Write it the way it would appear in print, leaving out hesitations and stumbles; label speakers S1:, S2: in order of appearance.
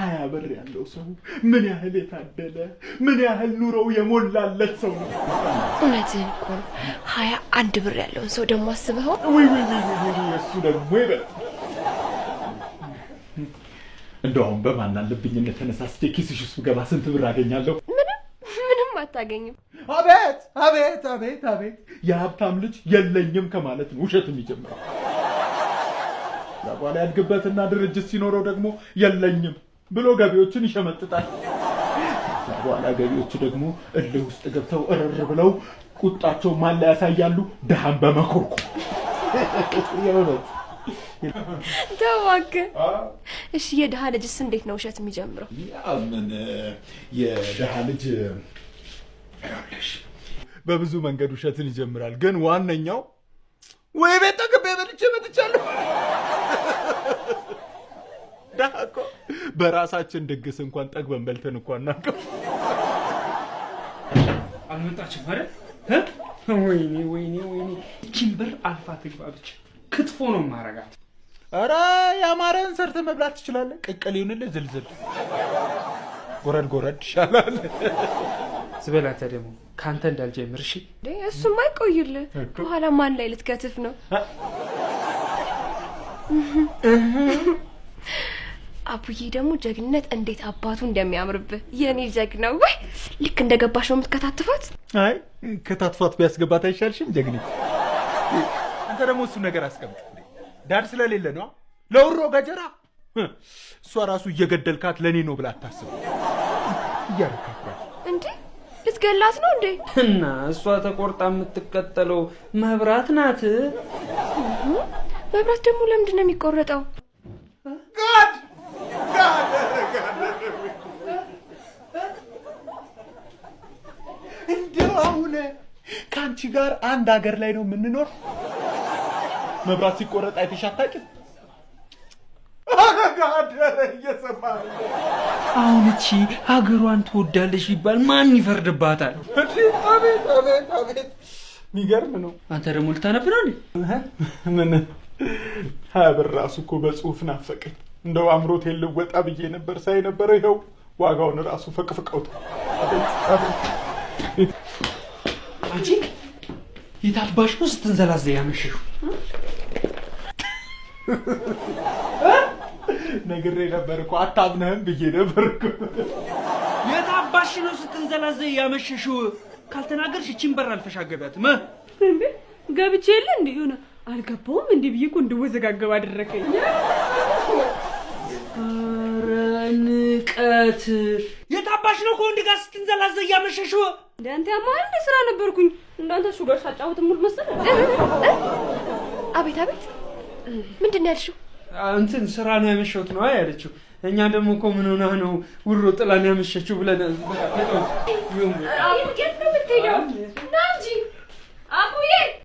S1: 20 ብር ያለው ሰው ምን ያህል የታደለ ምን ያህል ኑሮው የሞላለት ሰው ነው።
S2: እውነትህን እኮ ነው። 21 ብር ያለው ሰው ደግሞ አስበው።
S1: ወይ እሱ ደግሞ ይበል። እንደውም በማን አለብኝነት ተነሳስቼ ኪስሽ ውስጥ ገባ ስንት ብር አገኛለሁ?
S2: ምንም አታገኝም።
S1: አቤት የሀብታም ልጅ የለኝም ከማለት ነው ውሸት የሚጀምረው። ያጓላ ያድግበትና ድርጅት ሲኖረው ደግሞ የለኝም ብሎ ገቢዎችን ይሸመጥጣል። ያጓላ ገቢዎች ደግሞ እልህ ውስጥ ገብተው እርር ብለው ቁጣቸው ማን ላይ ያሳያሉ? ደሃን በመኮርኮ የሆነች
S2: ተዋከ። እሺ የደሃ ልጅስ እንዴት ነው ውሸት የሚጀምረው?
S1: ያ ምን የደሃ ልጅ በብዙ መንገድ ውሸትን ይጀምራል። ግን ዋነኛው ወይ ቤት ተገበ በልቼ መጥቻለሁ። ደሃ እኮ በራሳችን ድግስ እንኳን ጠግበን በልተን እንኳን እናውቀው።
S3: አልመጣችም አይደል? ወይኔ እቺን ብር አልፋ ትግባ ብቻ ክትፎ ነው ማረጋት።
S1: ኧረ ያማረን ሰርተ መብላት ትችላለህ። ቅቅል ይሁንልህ ዝልዝል ጎረድ ይሻላል።
S3: ዝበላተ ደግሞ ካንተ እንዳልጀምር እሺ።
S2: እሱማ አይቆይልህ። በኋላ ማን ላይ ልትከትፍ ነው? አቡዬ ደግሞ ጀግንነት እንዴት አባቱ እንደሚያምርብህ የኔ ጀግና። ወይ ልክ እንደገባሽ ነው የምትከታትፋት?
S1: አይ ከታትፋት ቢያስገባት አይሻልሽም? ጀግኒት አንተ ደግሞ እሱ ነገር አስቀምጥ። ዳር ስለሌለ ነው ለውሮ ገጀራ። እሷ ራሱ እየገደልካት ለኔ ነው ብላ አታስብ። እያረካት
S2: እንዴ ልትገላት ነው እንዴ?
S3: እና እሷ ተቆርጣ የምትቀጠለው መብራት ናት።
S2: መብራት ደግሞ ለምንድን ነው የሚቆረጠው?
S1: ጋድ እንደው አሁን ከአንቺ ጋር አንድ ሀገር ላይ ነው የምንኖር። መብራት ሲቆረጥ አይተሽ አታውቂም?
S3: አሁን እቺ ሀገሯን ትወዳለች ቢባል ማን ይፈርድባታል?
S1: አቤት የሚገርም ነው።
S3: አንተ ደግሞ ልታነብ ነው እንዴ?
S1: ምን 20 ብር ራሱ እኮ በጽሁፍ ናፈቀኝ። እንደው አምሮት ልወጣ ብዬ ነበር ሳይ ነበር። ይኸው ዋጋውን ራሱ ፈቅፍቀውታል።
S3: አንቺ የታባሽ ነው ስትንዘላዘ ያመሸሹ?
S1: ነግሬ ነበር እኮ አታምነህም ብዬ ነበር እኮ።
S3: የታባሽ ነው ስትንዘላዘ ያመሸሹ? ካልተናገርሽ እቺን በር አልፈሻገቢያትም
S4: እንዴ? ገብቼ የለ እንዴ? ሆነ አልገባውም እንዴ ብዬ እኮ እንደወዘጋገብ አደረከኝ።
S3: ኧረ ንቀት! የታባሽ ነው ከወንድ ጋር ስትንዘላዘ ያመሸሹ?
S4: እንዳንተ ያማል እንደ ስራ ነበርኩኝ እንዳንተ እሱ ጋር ሳጫውት ሙሉ መሰለህ።
S2: አቤት ምንድን ነው ያልሽው?
S3: እንትን ስራ ነው ያመሸሁት ነው ያለችው። እኛ ደግሞ እኮ ምን ሆና ነው ውሮ ጥላን ያመሸችው ብለን
S4: አይ የት ነው የምትሄደው?